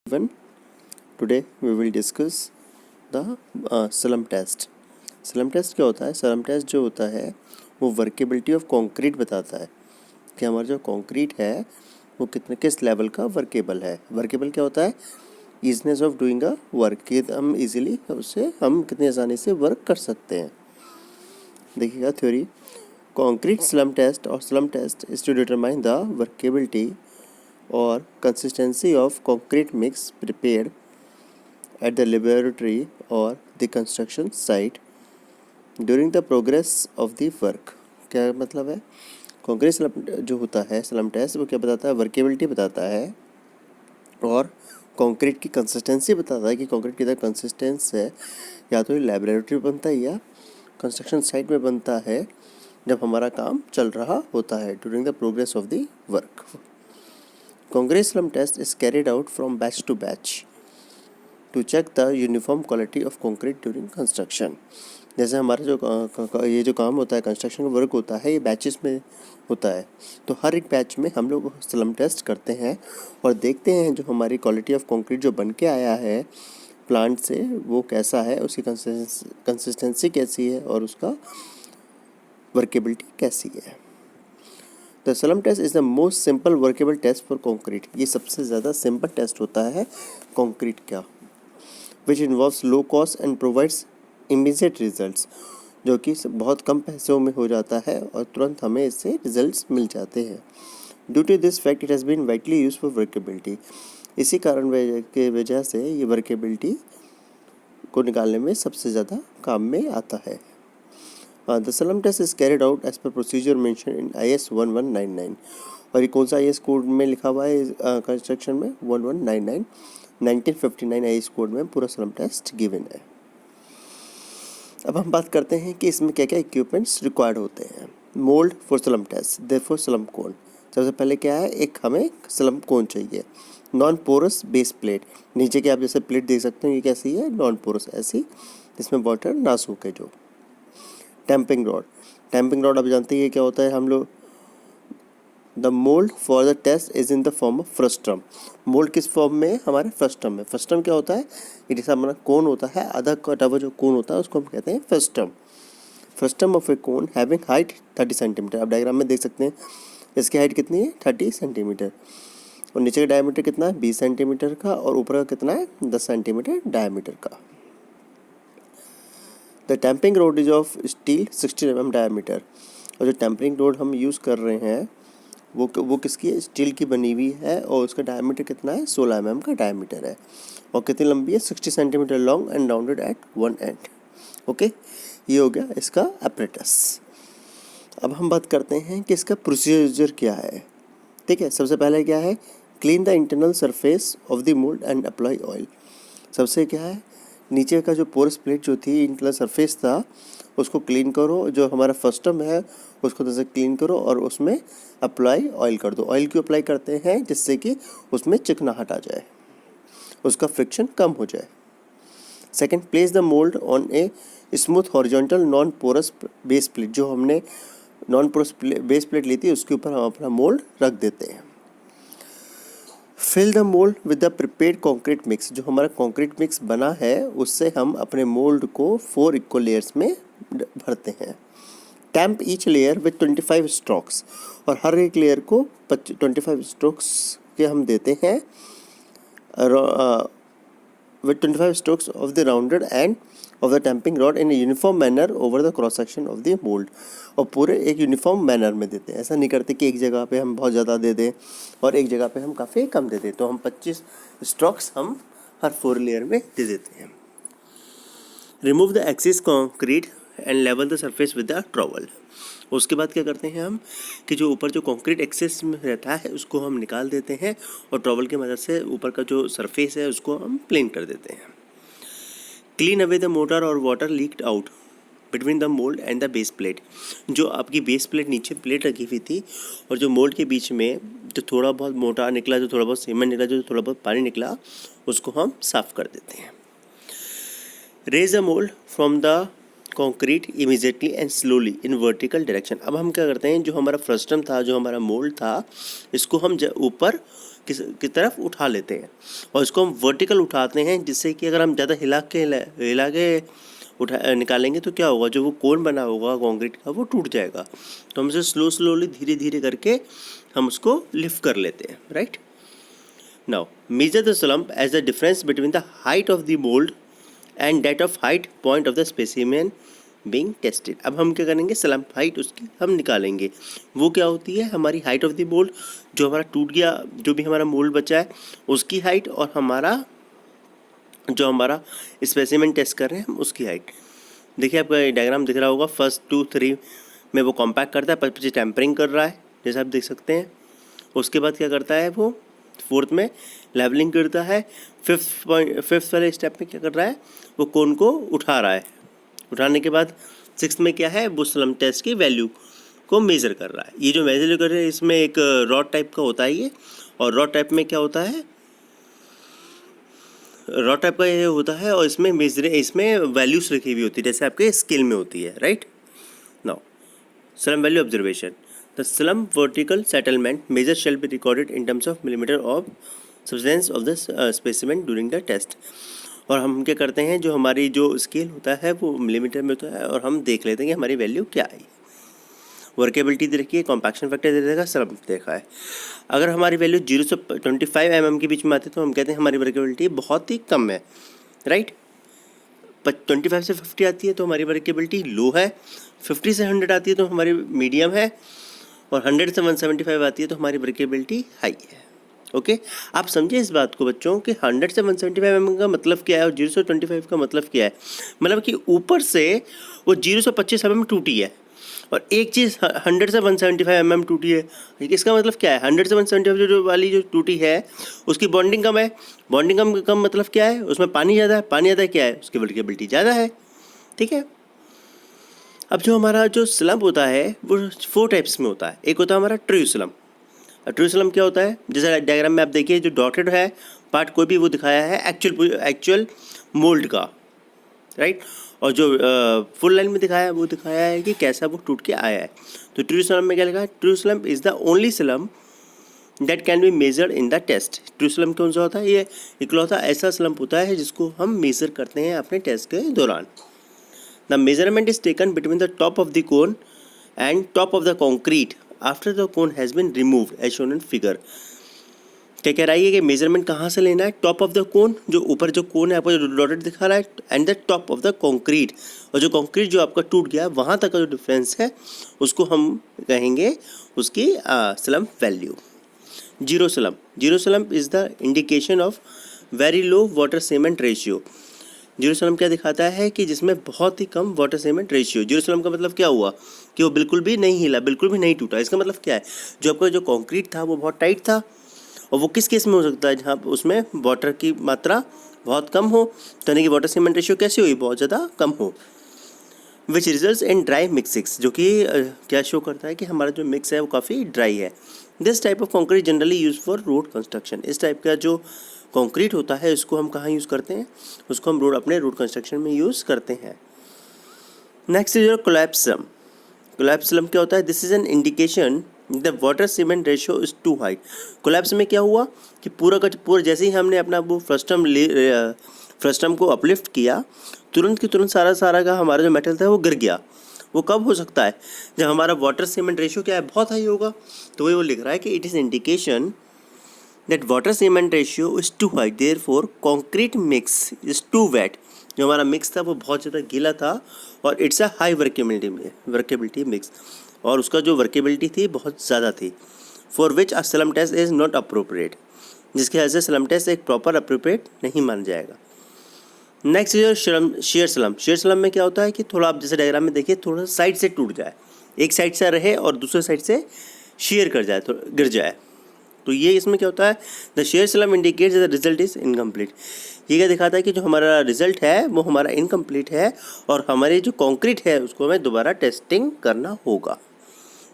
Everyone, today we will discuss the slum test. Slump test क्या होता है? Slum test जो होता है वो वर्केबिलिटी ऑफ कंक्रीट बताता है कि हमारा जो कंक्रीट है वो किस लेवल का वर्केबल है। वर्केबल क्या होता है? Easiness of doing a work, कि हम इजीली उससे हम कितनी आसानी से वर्क कर सकते हैं। देखिएगा थ्योरी, कंक्रीट स्लम टेस्ट और slump test is to determine the workability or consistency of concrete mix prepared at the laboratory or the construction site during the progress of the work। क्या मतलब है? Concrete slum जो होता है slum test वो क्या बताता है? वर्केबिलिटी बताता है और कंक्रीट की कंसिस्टेंसी बताता है कि कंक्रीट कितना कंसिस्टेंस है, या तो ये लेबोरेटरी में बनता है या कंस्ट्रक्शन साइट में बनता है जब हमारा काम चल रहा होता है, during the progress of the work. Concrete slum test is carried out from batch to batch to check the uniform quality of concrete during construction। जैसे हमारा जो ये जो काम होता है, कंस्ट्रक्शन का वर्क होता है, ये बैचेस में होता है। तो हर एक बैच में हम लोग स्लम टेस्ट करते हैं और देखते हैं जो हमारी क्वालिटी ऑफ कंक्रीट जो बन के आया है प्लांट से वो कैसा है, उसकी कंसिस्टेंसी कैसी है और उसका वर्केबिलिटी कैसी है। The slump test is the most simple workable test for concrete. ये सबसे ज़्यादा सिंपल टेस्ट होता है कंक्रीट का, which involves low cost and provides immediate results, जो कि बहुत कम पैसों में हो जाता है और तुरंत हमें इससे रिजल्ट्स मिल जाते हैं। Due to this fact it has been widely use for workability. इसी कारण के वजह से ये वर्केबिलिटी को निकालने में सबसे ज़्यादा काम में आता है। The slump test is carried out as per procedure mention in IS 1199। और ये कौन सा IS कोड में लिखा हुआ है कंस्ट्रक्शन में? 1199 1959 IS कोड में पूरा स्लम टेस्ट गिवन है। अब हम बात करते हैं कि इसमें क्या क्या इक्विपमेंट्स रिक्वायर्ड होते हैं। Mould for slump test, therefore slump cone. सबसे पहले क्या है? एक हमें स्लम कोन चाहिए। नॉन पोरस बेस प्लेट, नीचे की आप जैसे प्लेट देख सकते हैं, ये कैसी है? नॉन पोरस, ऐसी जिसमें वाटर ना सूखे। जो टैंपिंग रॉड, टैंपिंग रॉड आप जानते हैं ये क्या होता है हम लोग। The mould for the test is in the form of frustum. Mould किस फॉर्म में? हमारे फ्रस्ट्रम में। फ्रस्ट्रम क्या होता है? ये जैसा हमारा कोन होता है, आधा कटा हुआ जो कोन होता है उसको हम कहते हैं frustum. Frustum of A cone having height 30 centimetre. आप डायग्राम में देख सकते हैं इसकी हाइट कितनी है? 30 सेंटीमीटर। और नीचे का डायमीटर कितना है? 20 सेंटीमीटर का। और ऊपर का कितना है? 10 सेंटीमीटर डायमीटर का। The tamping road is of steel 60 mm diameter. और जो टैंपिंग रोड हम यूज़ कर रहे हैं वो किसकी है? स्टील की बनी हुई है और उसका डायमीटर कितना है? 16 mm का डायमीटर है। और कितनी लंबी है? 60 centimetre long and rounded at one end. Okay, ये हो गया इसका एपरेटस। अब हम बात करते हैं कि इसका प्रोसीजर क्या है। ठीक है, सबसे पहले क्या है? Clean the internal surface of the mould and apply oil. सबसे क्या है? नीचे का जो पोरस प्लेट जो थी, इंटरनल सरफेस था, उसको क्लीन करो। जो हमारा फ्रस्ट्रम है उसको जैसे क्लीन करो और उसमें अप्लाई ऑयल कर दो। ऑयल क्यों अप्लाई करते हैं? जिससे कि उसमें चिकनाहट आ जाए, उसका फ्रिक्शन कम हो जाए। Second, place the mould on a smooth horizontal non porous base plate. जो हमने नॉन पोरस बेस प्लेट ली थी उसके ऊपर हम अपना मोल्ड रख देते हैं। Fill the mould with the prepared concrete mix. जो हमारा कंक्रीट मिक्स बना है उससे हम अपने मोल्ड को 4 इक्वल लेयर्स में भरते हैं। टैंप ईच लेयर विद 25 स्ट्रोक्स। और हर एक लेयर को 25 स्ट्रोक्स के हम देते हैं with 25 strokes of the rounded end of the tamping rod in uniform manner over the cross section of the mould. और पूरे एक यूनिफॉर्म मैनर में देते हैं। ऐसा नहीं करते कि एक जगह पे हम बहुत ज़्यादा दे दें और एक जगह पे हम काफ़ी कम दे दें। तो हम 25 स्ट्रोक्स हम हर 4 लेयर में दे देते हैं। Remove the axis concrete and level the surface with the trowel. उसके बाद क्या करते हैं हम कि जो ऊपर जो कंक्रीट एक्सेस में रहता है उसको हम निकाल देते हैं और ट्रॉवल की मदद से ऊपर का जो सरफेस है उसको हम प्लेन कर देते हैं। क्लीन अवे द मोटर और water leaked out between the mould and the base plate. जो आपकी बेस प्लेट नीचे प्लेट रखी हुई थी और जो मोल्ड के बीच में जो थोड़ा बहुत मोटा निकला, जो थोड़ा बहुत सीमेंट निकला, जो थोड़ा बहुत पानी निकला, उसको हम साफ़ कर देते हैं। Raise the mould from the concrete immediately and slowly in vertical direction. अब हम क्या करते हैं, जो हमारा फ्रस्ट्रम था, जो हमारा मोल्ड था, इसको हम ऊपर किस तरफ उठा लेते हैं, और इसको हम वर्टिकल उठाते हैं, जिससे कि अगर हम ज़्यादा हिला के उठा निकालेंगे तो क्या होगा, जो वो कोन बना होगा कंक्रीट का वो टूट जाएगा। तो हम इसे स्लोली धीरे धीरे करके हम उसको लिफ्ट कर लेते हैं, right. Now measure the slump as the difference between the height of the mould and that of height point of the specimen being tested. अब हम क्या करेंगे, स्लम्प हाइट उसकी हम निकालेंगे। वो क्या होती है, हमारी हाइट ऑफ द मोल्ड, जो हमारा टूट गया, जो भी हमारा मोल्ड बचा है उसकी हाइट, और जो हमारा स्पेसिमेन टेस्ट कर रहे हैं हम उसकी हाइट। देखिए आपका डायग्राम दिख रहा होगा, फर्स्ट 2 3 में वो कॉम्पैक्ट करता है, पीछे टेम्परिंग कर रहा है जैसे आप देख सकते हैं। उसके बाद क्या करता है, वो फोर्थ में लेवलिंग करता है। फिफ्थ वाले स्टेप में क्या कर रहा है, वो कोन को उठा रहा है। उठाने के बाद सिक्स्थ में क्या है, वो स्लम्प टेस्ट की वैल्यू को मेज़र कर रहा है। ये जो मेज़र कर रहे हैं इसमें एक रॉड टाइप का होता है ये, और रॉड टाइप में क्या होता है, रॉड टाइप का ये होता है, और इसमें वैल्यूज रखी हुई होती है जैसे आपके स्केल में होती है, right. Now slump value observation. The slump vertical settlement measure shall be recorded in terms of millimetre of substance of the specimen during the test. और हम क्या करते हैं, जो हमारी जो स्केल होता है वो मिलीमीटर में होता है, और हम देख लेते हैं कि हमारी वैल्यू क्या आई। वर्केबिलिटी दे रखी है, कॉम्पैक्शन फैक्टर दे रखा है, स्लम्प देखा है। अगर हमारी वैल्यू 0 से 25 mm के बीच में आती है तो हम कहते हैं हमारी वर्केबिलिटी बहुत ही कम है, राइट। 25 से 50 आती है तो हमारी वर्केबिलिटी लो है, 50 से 100 आती है तो हमारी मीडियम है, और 100 से 175 आती है तो हमारी वर्केबिलिटी हाई है। ओके, आप समझे इस बात को बच्चों कि 100 से 175 mm का मतलब क्या है और 0 से 25 का मतलब क्या है। मतलब कि ऊपर से वो 0 से 25 mm टूटी है, और एक चीज़ 100 से 175 mm टूटी है। इसका मतलब क्या है, 100 से 175 जो वाली जो टूटी है उसकी बॉन्डिंग कम है। बॉन्डिंग कम मतलब क्या है, उसमें पानी ज़्यादा है, पानी ज़्यादा क्या है, उसकी वर्केबिलिटी ज़्यादा है, ठीक है। अब जो हमारा जो स्लम्प होता है वो 4 टाइप्स में होता है। एक होता है हमारा ट्रू स्लम्प। ट्रू स्लम्प क्या होता है, जैसे डायग्राम में आप देखिए जो डॉटेड है पार्ट कोई भी वो दिखाया है एक्चुअल मोल्ड का, राइट। और जो फुल लाइन में दिखाया है वो दिखाया है कि कैसा वो टूट के आया है। तो ट्रू स्लम्प में क्या लिखा है, true slump is the only slump that can be measured in the test. True slump कौन सा होता है, ये इकलौता ऐसा स्लम्प होता है जिसको हम मेज़र करते हैं अपने टेस्ट के दौरान। The measurement is taken between the top of the cone and top of the concrete after the cone has been removed as shown in figure. क्या कह रहा है कि मेजरमेंट कहाँ से लेना है, टॉप ऑफ द कोन, जो ऊपर जो कोन है आपको जो डॉटेड दिखा रहा है, and the top of the concrete, और जो कॉन्क्रीट जो आपका टूट गया है वहाँ तक का जो डिफरेंस है उसको हम कहेंगे उसकी slump value. Zero slump is the indication of very low water cement ratio. Zero slump क्या दिखाता है कि जिसमें बहुत ही कम water cement ratio. Zero slump का मतलब क्या हुआ कि वो बिल्कुल भी नहीं हिला, बिल्कुल भी नहीं टूटा। इसका मतलब क्या है, जो आपका जो कॉन्क्रीट था वो बहुत टाइट था, और वो किस केस में हो सकता है, जहाँ उसमें वाटर की मात्रा बहुत कम हो, तो यानी कि वाटर सीमेंट रेशियो कैसी हुई, बहुत ज़्यादा कम हो। विच रिजल्ट्स इन ड्राई मिक्सिंग्स, जो कि क्या शो करता है कि हमारा जो मिक्स है वो काफ़ी ड्राई है। This type of concrete generally use for road construction. इस टाइप का जो कॉन्क्रीट होता है इसको हम कहाँ यूज़ करते हैं, उसको हम अपने रोड कंस्ट्रक्शन में यूज़ करते हैं। Next is your collapse. Collapse क्या होता है, this is an indication the water cement ratio is too high. Collapse में क्या हुआ कि पूरा जैसे ही हमने अपना वो फ्रस्टम को अपलिफ्ट किया, तुरंत सारा का हमारा जो मेटल था वो गिर गया। वो कब हो सकता है, जब हमारा वाटर सीमेंट रेशियो क्या है, बहुत हाई होगा। तो वो लिख रहा है कि it is indication that water cement ratio is too high, therefore concrete mix is too wet. जो हमारा मिक्स था वो बहुत ज़्यादा गीला था, और it's a high workability mix, और उसका जो वर्केबिलिटी थी बहुत ज़्यादा थी। For which a slump test is not appropriate, जिसके वजह से स्लम्प टेस्ट एक प्रॉपर अप्रोप्रिएट नहीं माना जाएगा। Next shear slump. Shear slump में क्या होता है कि थोड़ा आप जैसे डायग्राम में देखिए, थोड़ा साइड से टूट जाए, एक साइड से रहे और दूसरे साइड से शेयर कर जाए, तो गिर जाए। तो ये इसमें क्या होता है, the share slump indicates the result is incomplete. ये क्या दिखाता है कि जो हमारा रिजल्ट है वो हमारा इनकम्प्लीट है, और हमारी जो कॉन्क्रीट है उसको हमें दोबारा टेस्टिंग करना होगा।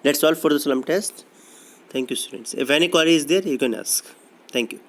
That's all for the slump test. Thank you, students. If any query is there, you can ask. Thank you.